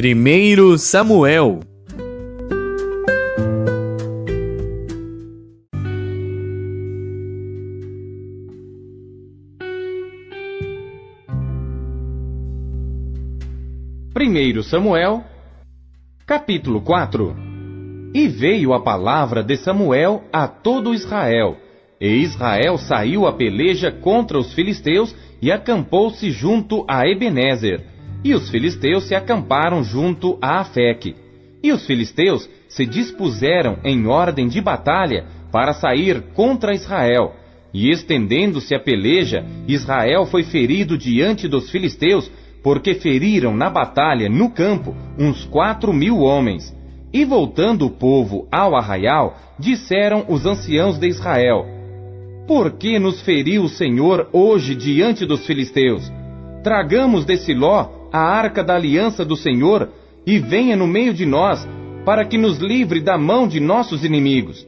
1 Samuel. Primeiro Samuel, capítulo 4. E veio a palavra de Samuel a todo Israel. E Israel saiu a peleja contra os filisteus e acampou-se junto a Ebenezer. E os filisteus se acamparam junto a Afeque. E os filisteus se dispuseram em ordem de batalha para sair contra Israel. E estendendo-se a peleja, Israel foi ferido diante dos filisteus, porque feriram na batalha no campo uns 4.000 homens. E voltando o povo ao arraial, disseram os anciãos de Israel: Por que nos feriu o Senhor hoje diante dos filisteus? Tragamos de Siló a arca da aliança do Senhor, e venha no meio de nós, para que nos livre da mão de nossos inimigos.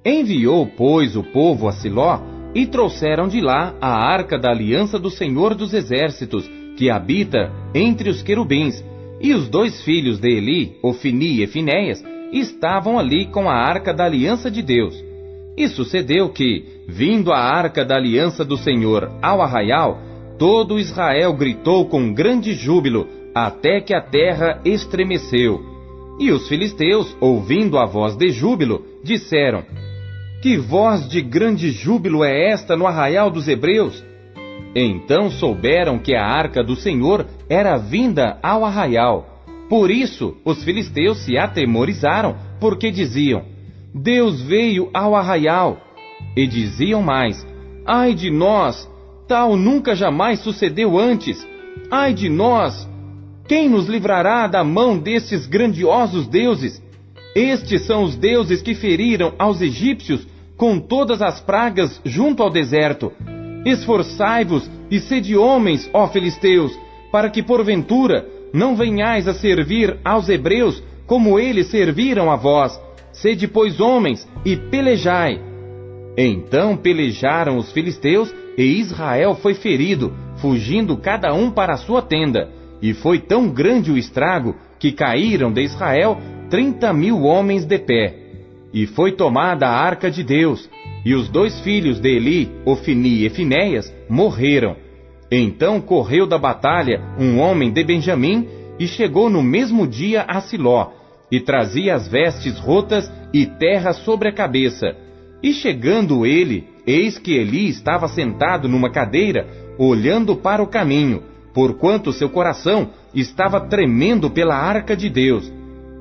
Enviou, pois, o povo a Siló, e trouxeram de lá a arca da aliança do Senhor dos exércitos, que habita entre os querubins. E os 2 filhos de Eli, Ofni e Finéias, estavam ali com a arca da aliança de Deus. E sucedeu que, vindo a arca da aliança do Senhor ao arraial, todo Israel gritou com grande júbilo, até que a terra estremeceu. E os filisteus, ouvindo a voz de júbilo, disseram: Que voz de grande júbilo é esta no arraial dos hebreus? Então souberam que a arca do Senhor era vinda ao arraial. Por isso os filisteus se atemorizaram, porque diziam: Deus veio ao arraial. E diziam mais: Ai de nós! Tal nunca jamais sucedeu antes. Ai de nós! Quem nos livrará da mão destes grandiosos deuses? Estes são os deuses que feriram aos egípcios com todas as pragas junto ao deserto. Esforçai-vos e sede homens, ó filisteus, para que porventura não venhais a servir aos hebreus como eles serviram a vós. Sede, pois, homens, e pelejai. Então pelejaram os filisteus, e Israel foi ferido, fugindo cada um para a sua tenda. E foi tão grande o estrago, que caíram de Israel 30.000 homens de pé. E foi tomada a arca de Deus, e os 2 filhos de Eli, Ofni e Finéias, morreram. Então correu da batalha um homem de Benjamim, e chegou no mesmo dia a Siló, e trazia as vestes rotas e terra sobre a cabeça. E chegando ele, eis que Eli estava sentado numa cadeira, olhando para o caminho, porquanto seu coração estava tremendo pela arca de Deus.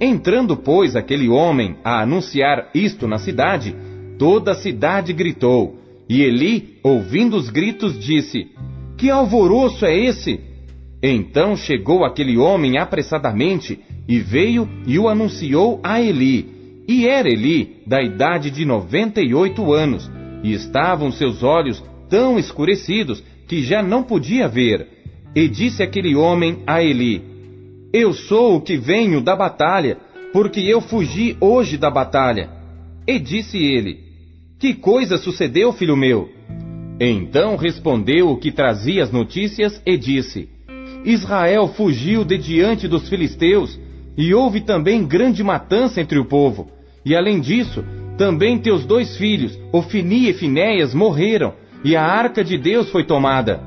Entrando, pois, aquele homem a anunciar isto na cidade, toda a cidade gritou. E Eli, ouvindo os gritos, disse: Que alvoroço é esse? Então chegou aquele homem apressadamente, e veio e o anunciou a Eli. E era Eli da idade de 98 anos, e estavam seus olhos tão escurecidos que já não podia ver. E disse aquele homem a Eli: Eu sou o que venho da batalha, porque eu fugi hoje da batalha. E disse ele: Que coisa sucedeu, filho meu? Então respondeu o que trazia as notícias e disse: Israel fugiu de diante dos filisteus, e houve também grande matança entre o povo. E além disso, também teus 2 filhos, Ofni e Finéias, morreram, e a arca de Deus foi tomada.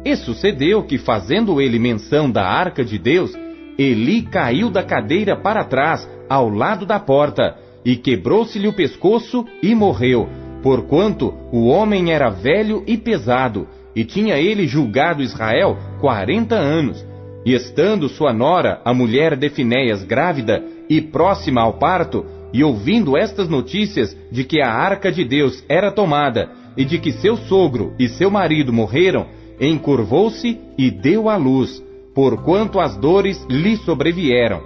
E sucedeu que, fazendo ele menção da arca de Deus, Eli caiu da cadeira para trás, ao lado da porta, e quebrou-se-lhe o pescoço e morreu, porquanto o homem era velho e pesado, e tinha ele julgado Israel 40 anos. E estando sua nora, a mulher de Finéias, grávida e próxima ao parto, e ouvindo estas notícias de que a arca de Deus era tomada, e de que seu sogro e seu marido morreram, encurvou-se e deu à luz, porquanto as dores lhe sobrevieram.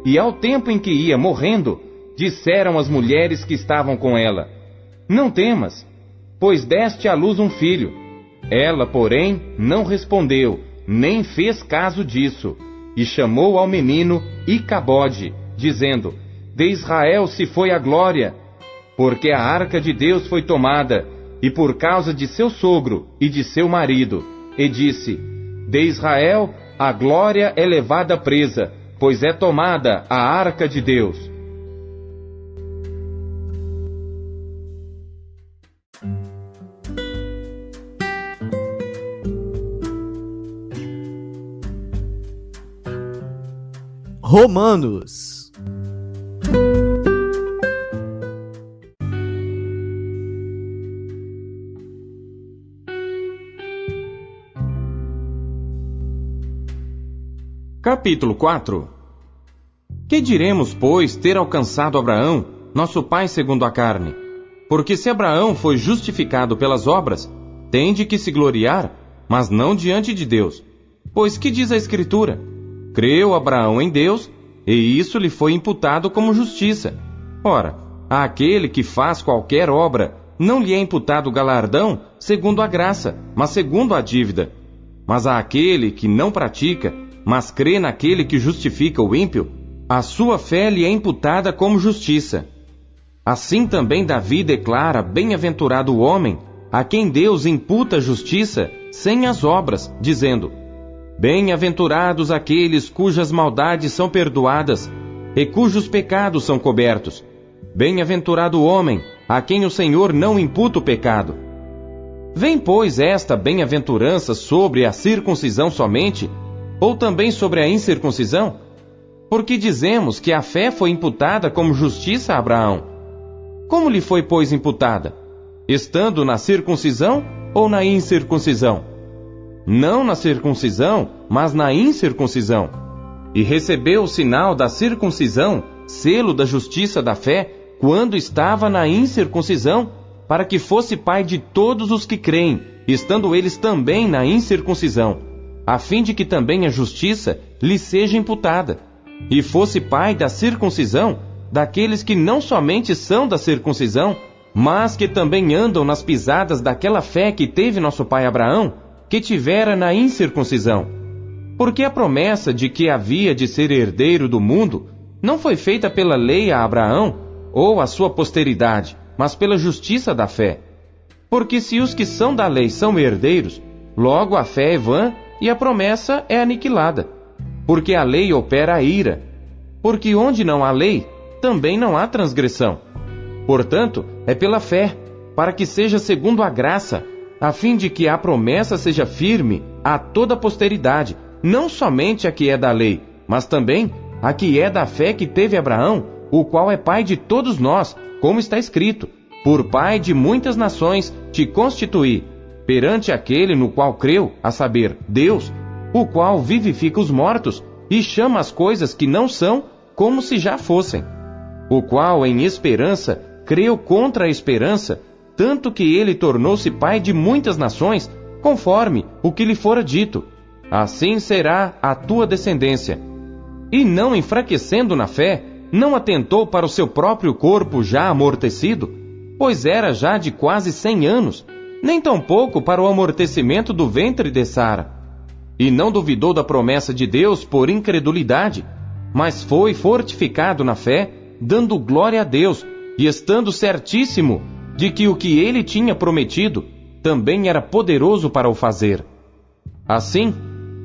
E ao tempo em que ia morrendo, disseram as mulheres que estavam com ela: Não temas, pois deste à luz um filho. Ela, porém, não respondeu, nem fez caso disso, e chamou ao menino Icabode, dizendo: De Israel se foi a glória, porque a arca de Deus foi tomada, e por causa de seu sogro e de seu marido. E disse: De Israel a glória é levada presa, pois é tomada a arca de Deus. Romanos. Capítulo 4. Que diremos, pois, ter alcançado Abraão, nosso pai segundo a carne? Porque se Abraão foi justificado pelas obras, tem de que se gloriar, mas não diante de Deus. Pois que diz a Escritura? Creu Abraão em Deus, e isso lhe foi imputado como justiça. Ora, àquele que faz qualquer obra, não lhe é imputado galardão segundo a graça, mas segundo a dívida. Mas àquele que não pratica, mas crê naquele que justifica o ímpio, a sua fé lhe é imputada como justiça. Assim também Davi declara: bem-aventurado o homem, a quem Deus imputa justiça sem as obras, dizendo: bem-aventurados aqueles cujas maldades são perdoadas e cujos pecados são cobertos. Bem-aventurado o homem, a quem o Senhor não imputa o pecado. Vem, pois, esta bem-aventurança sobre a circuncisão somente, ou também sobre a incircuncisão? Porque dizemos que a fé foi imputada como justiça a Abraão. Como lhe foi, pois, imputada? Estando na circuncisão ou na incircuncisão? Não na circuncisão, mas na incircuncisão. E recebeu o sinal da circuncisão, selo da justiça da fé, quando estava na incircuncisão, para que fosse pai de todos os que creem, estando eles também na incircuncisão, a fim de que também a justiça lhe seja imputada, e fosse pai da circuncisão, daqueles que não somente são da circuncisão, mas que também andam nas pisadas daquela fé que teve nosso pai Abraão, que tivera na incircuncisão. Porque a promessa de que havia de ser herdeiro do mundo não foi feita pela lei a Abraão ou a sua posteridade, mas pela justiça da fé. Porque se os que são da lei são herdeiros, logo a fé é vã e a promessa é aniquilada. Porque a lei opera a ira. Porque onde não há lei, também não há transgressão. Portanto, é pela fé, para que seja segundo a graça, a fim de que a promessa seja firme a toda a posteridade, não somente a que é da lei, mas também a que é da fé que teve Abraão, o qual é pai de todos nós, como está escrito: por pai de muitas nações te constituí, perante aquele no qual creu, a saber, Deus, o qual vivifica os mortos e chama as coisas que não são como se já fossem, o qual em esperança creu contra a esperança, tanto que ele tornou-se pai de muitas nações, conforme o que lhe fora dito: assim será a tua descendência. E não enfraquecendo na fé, não atentou para o seu próprio corpo já amortecido, pois era já de quase 100 anos, nem tampouco para o amortecimento do ventre de Sara. E não duvidou da promessa de Deus por incredulidade, mas foi fortificado na fé, dando glória a Deus, e estando certíssimo de que o que ele tinha prometido também era poderoso para o fazer. Assim,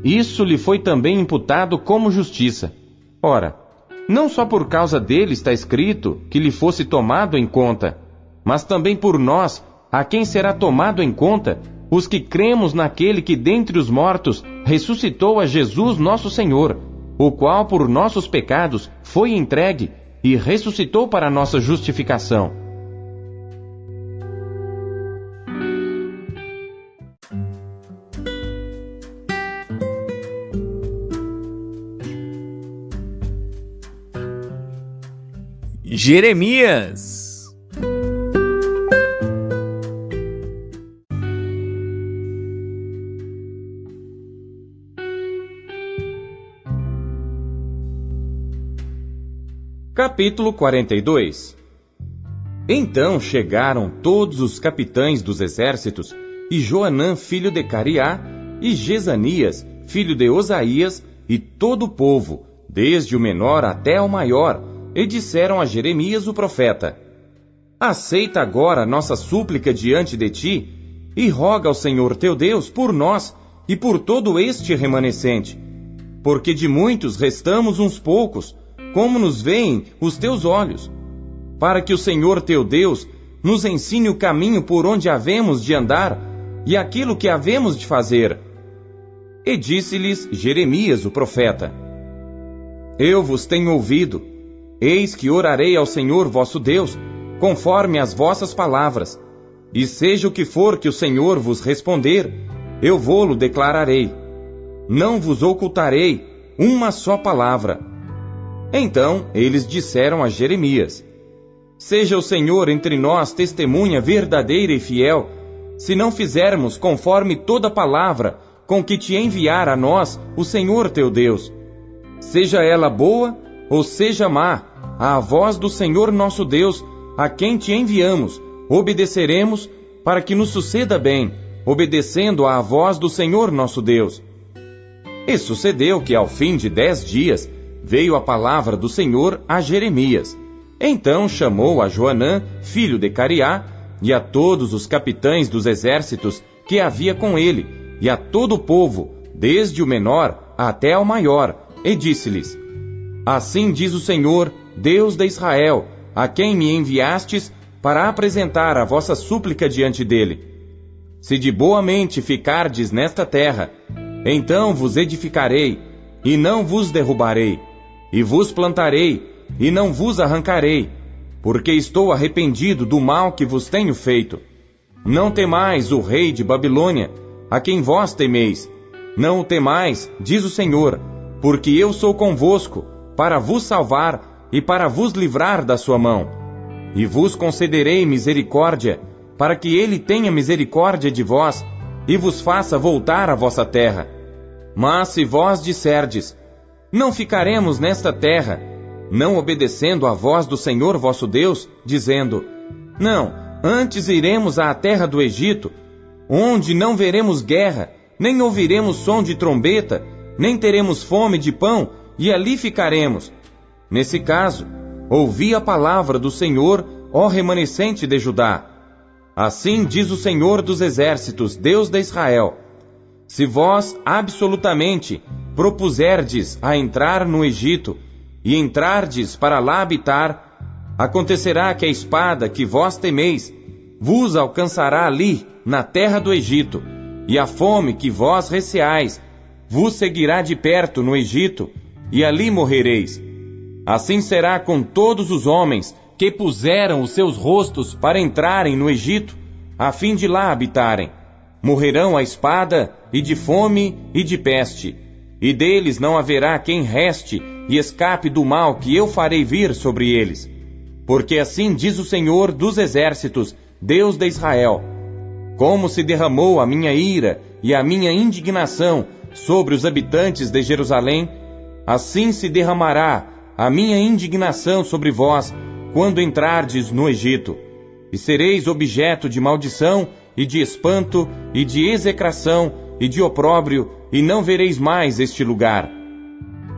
isso lhe foi também imputado como justiça. Ora, não só por causa dele está escrito que lhe fosse tomado em conta, mas também por nós, a quem será tomado em conta, os que cremos naquele que dentre os mortos ressuscitou a Jesus nosso Senhor, o qual por nossos pecados foi entregue e ressuscitou para nossa justificação. Jeremias. Capítulo 42. Então chegaram todos os capitães dos exércitos, e Joanã, filho de Cariá, e Jezanias, filho de Osaías, e todo o povo, desde o menor até o maior, e disseram a Jeremias o profeta: aceita agora nossa súplica diante de ti, e roga ao Senhor teu Deus por nós e por todo este remanescente, porque de muitos restamos uns poucos, como nos veem os teus olhos, para que o Senhor teu Deus nos ensine o caminho por onde havemos de andar e aquilo que havemos de fazer. E disse-lhes Jeremias, o profeta: Eu vos tenho ouvido, eis que orarei ao Senhor vosso Deus, conforme as vossas palavras, e seja o que for que o Senhor vos responder, eu vô-lo declararei. Não vos ocultarei uma só palavra. Então eles disseram a Jeremias: Seja o Senhor entre nós testemunha verdadeira e fiel, se não fizermos conforme toda palavra com que te enviar a nós o Senhor teu Deus. Seja ela boa ou seja má, à voz do Senhor nosso Deus, a quem te enviamos, obedeceremos, para que nos suceda bem, obedecendo à voz do Senhor nosso Deus. E sucedeu que ao fim de 10 dias veio a palavra do Senhor a Jeremias. Então chamou a Joanã, filho de Cariá, e a todos os capitães dos exércitos que havia com ele, e a todo o povo, desde o menor até ao maior, e disse-lhes: Assim diz o Senhor, Deus de Israel, a quem me enviastes para apresentar a vossa súplica diante dele. Se de boa mente ficardes nesta terra, então vos edificarei, e não vos derrubarei, e vos plantarei, e não vos arrancarei, porque estou arrependido do mal que vos tenho feito. Não temais o rei de Babilônia, a quem vós temeis. Não o temais, diz o Senhor, porque eu sou convosco, para vos salvar e para vos livrar da sua mão. E vos concederei misericórdia, para que ele tenha misericórdia de vós, e vos faça voltar à vossa terra. Mas se vós disserdes: Não ficaremos nesta terra, não obedecendo à voz do Senhor vosso Deus, dizendo: Não, antes iremos à terra do Egito, onde não veremos guerra, nem ouviremos som de trombeta, nem teremos fome de pão, e ali ficaremos. Nesse caso, ouvi a palavra do Senhor, ó remanescente de Judá. Assim diz o Senhor dos exércitos, Deus de Israel: Se vós absolutamente propuserdes a entrar no Egito, e entrardes para lá habitar, acontecerá que a espada que vós temeis vos alcançará ali, na terra do Egito, e a fome que vós receais vos seguirá de perto no Egito, e ali morrereis. Assim será com todos os homens que puseram os seus rostos para entrarem no Egito, a fim de lá habitarem. Morrerão à espada, e de fome, e de peste, e deles não haverá quem reste e escape do mal que eu farei vir sobre eles. Porque assim diz o Senhor dos exércitos, Deus de Israel: Como se derramou a minha ira e a minha indignação sobre os habitantes de Jerusalém, assim se derramará a minha indignação sobre vós, quando entrardes no Egito, e sereis objeto de maldição, e de espanto, e de execração, e de opróbrio, e não vereis mais este lugar.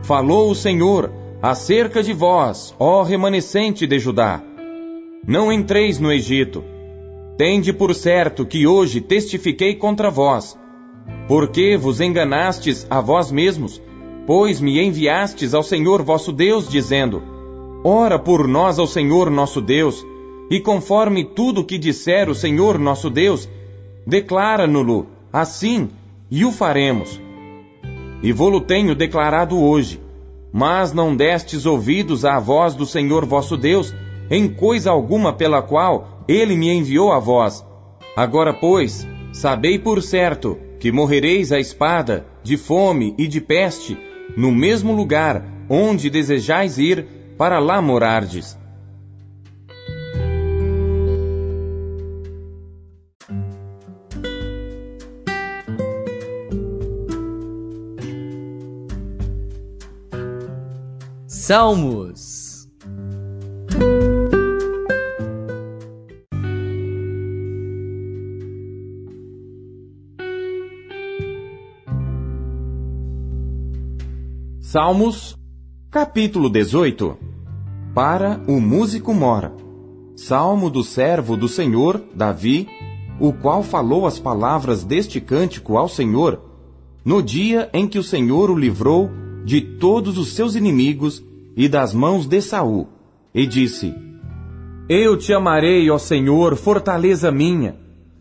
Falou o Senhor acerca de vós, ó remanescente de Judá: Não entreis no Egito. Tende por certo que hoje testifiquei contra vós, porque vos enganastes a vós mesmos, pois me enviastes ao Senhor vosso Deus, dizendo: Ora por nós ao Senhor nosso Deus, e conforme tudo que disser o Senhor nosso Deus, declara-no-lo assim, e o faremos. E vô-lo tenho declarado hoje, mas não destes ouvidos à voz do Senhor vosso Deus, em coisa alguma pela qual ele me enviou a vós. Agora, pois, sabei por certo que morrereis à espada, de fome e de peste, no mesmo lugar onde desejais ir, para lá morardes. Salmos. Salmos, capítulo 18. Para o músico mora. Salmo do servo do Senhor, Davi, o qual falou as palavras deste cântico ao Senhor, no dia em que o Senhor o livrou de todos os seus inimigos e das mãos de Saul, e disse: Eu te amarei, ó Senhor, fortaleza minha.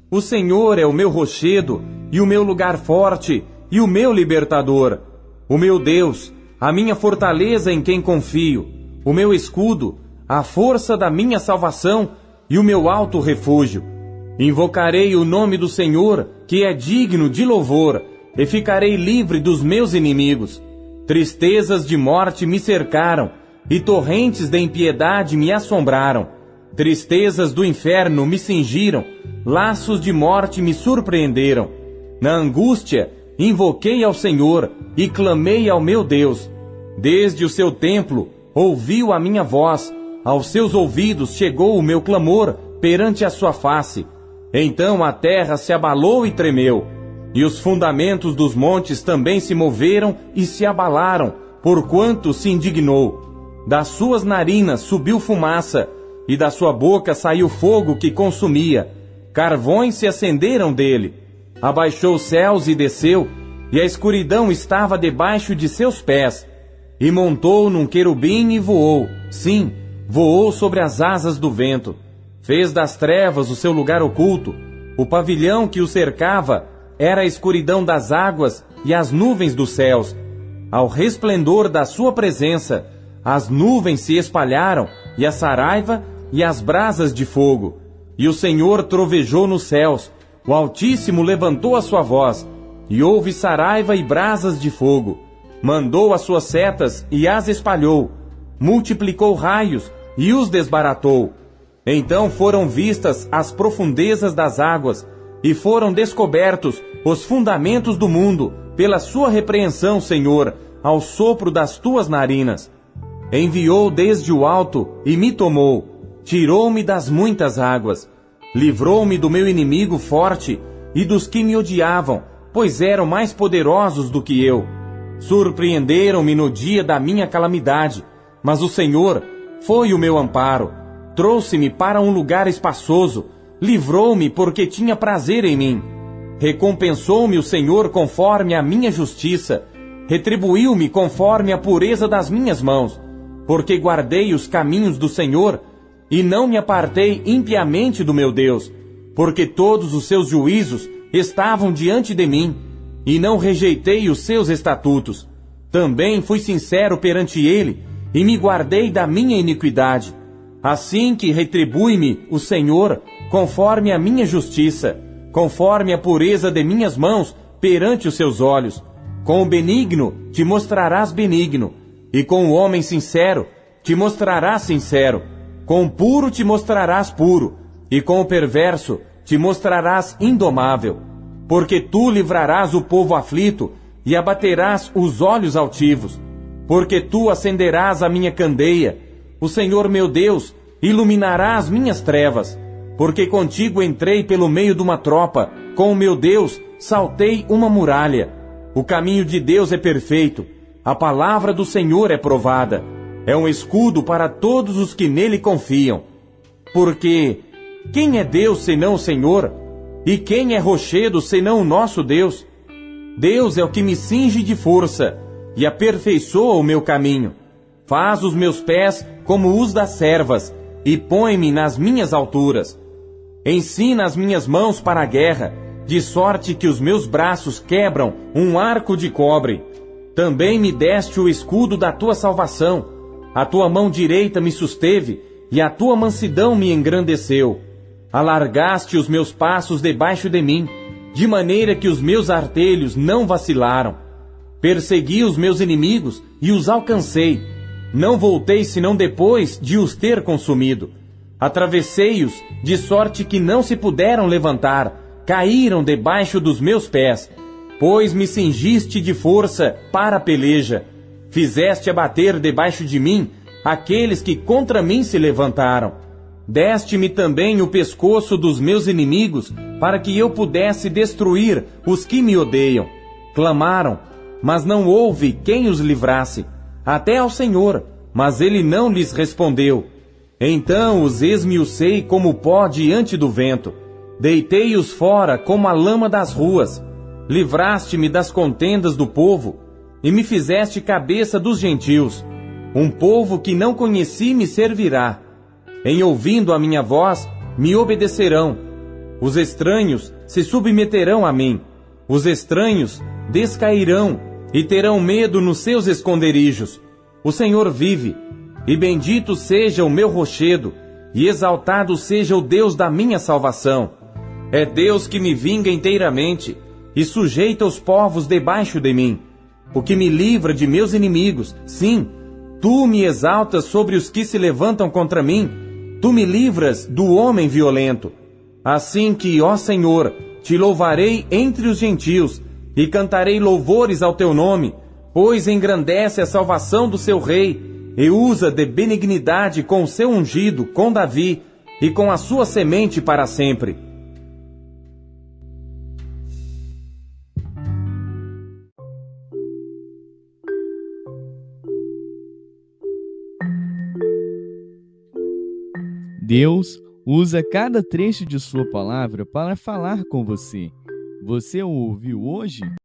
O Senhor é o meu rochedo e o meu lugar forte e o meu libertador, o meu Deus, a minha fortaleza em quem confio, o meu escudo, a força da minha salvação e o meu alto refúgio. Invocarei o nome do Senhor, que é digno de louvor, e ficarei livre dos meus inimigos. Tristezas de morte me cercaram, e torrentes de impiedade me assombraram. Tristezas do inferno me cingiram, laços de morte me surpreenderam. Na angústia, invoquei ao Senhor e clamei ao meu Deus. Desde o seu templo, ouviu a minha voz, aos seus ouvidos chegou o meu clamor perante a sua face. Então a terra se abalou e tremeu, e os fundamentos dos montes também se moveram e se abalaram, porquanto se indignou. Das suas narinas subiu fumaça, e da sua boca saiu fogo que consumia. Carvões se acenderam dele. Abaixou os céus e desceu, e a escuridão estava debaixo de seus pés. E montou num querubim e voou, sim, voou sobre as asas do vento. Fez das trevas o seu lugar oculto. O pavilhão que o cercava era a escuridão das águas e as nuvens dos céus. Ao resplendor da sua presença, as nuvens se espalharam, e a saraiva e as brasas de fogo. E o Senhor trovejou nos céus, o Altíssimo levantou a sua voz, e houve saraiva e brasas de fogo. Mandou as suas setas e as espalhou, multiplicou raios e os desbaratou. Então foram vistas as profundezas das águas, e foram descobertos os fundamentos do mundo, pela sua repreensão, Senhor, ao sopro das tuas narinas. Enviou desde o alto e me tomou, tirou-me das muitas águas, livrou-me do meu inimigo forte e dos que me odiavam, pois eram mais poderosos do que eu. Surpreenderam-me no dia da minha calamidade, mas o Senhor foi o meu amparo. Trouxe-me para um lugar espaçoso, livrou-me porque tinha prazer em mim. Recompensou-me o Senhor conforme a minha justiça, retribuiu-me conforme a pureza das minhas mãos, porque guardei os caminhos do Senhor e não me apartei impiamente do meu Deus, porque todos os seus juízos estavam diante de mim, e não rejeitei os seus estatutos. Também fui sincero perante ele, e me guardei da minha iniquidade. Assim que retribui-me o Senhor, conforme a minha justiça, conforme a pureza de minhas mãos perante os seus olhos. Com o benigno te mostrarás benigno, e com o homem sincero te mostrarás sincero. Com o puro te mostrarás puro, e com o perverso te mostrarás indomável. Porque tu livrarás o povo aflito, e abaterás os olhos altivos. Porque tu acenderás a minha candeia, o Senhor meu Deus iluminará as minhas trevas. Porque contigo entrei pelo meio de uma tropa, com o meu Deus saltei uma muralha. O caminho de Deus é perfeito, a palavra do Senhor é provada. É um escudo para todos os que nele confiam. Porque quem é Deus senão o Senhor? E quem é rochedo senão o nosso Deus? Deus é o que me cinge de força e aperfeiçoa o meu caminho. Faz os meus pés como os das servas e põe-me nas minhas alturas. Ensina as minhas mãos para a guerra, de sorte que os meus braços quebram um arco de cobre. Também me deste o escudo da tua salvação. A tua mão direita me susteve, e a tua mansidão me engrandeceu. Alargaste os meus passos debaixo de mim, de maneira que os meus artelhos não vacilaram. Persegui os meus inimigos e os alcancei. Não voltei senão depois de os ter consumido. Atravessei-os, de sorte que não se puderam levantar, caíram debaixo dos meus pés. Pois me cingiste de força para a peleja. Fizeste abater debaixo de mim aqueles que contra mim se levantaram. Deste-me também o pescoço dos meus inimigos, para que eu pudesse destruir os que me odeiam. Clamaram, mas não houve quem os livrasse, até ao Senhor, mas ele não lhes respondeu. Então os esmiucei como pó diante do vento, deitei-os fora como a lama das ruas. Livraste-me das contendas do povo, e me fizeste cabeça dos gentios. Um povo que não conheci me servirá. Em ouvindo a minha voz, me obedecerão. Os estranhos se submeterão a mim. Os estranhos descairão e terão medo nos seus esconderijos. O Senhor vive, e bendito seja o meu rochedo, e exaltado seja o Deus da minha salvação. É Deus que me vinga inteiramente, e sujeita os povos debaixo de mim. O que me livra de meus inimigos. Sim, tu me exaltas sobre os que se levantam contra mim. Tu me livras do homem violento. Assim que, ó Senhor, te louvarei entre os gentios, e cantarei louvores ao teu nome, pois engrandece a salvação do seu rei, e usa de benignidade com o seu ungido, com Davi, e com a sua semente para sempre. Deus usa cada trecho de sua palavra para falar com você. Você o ouviu hoje?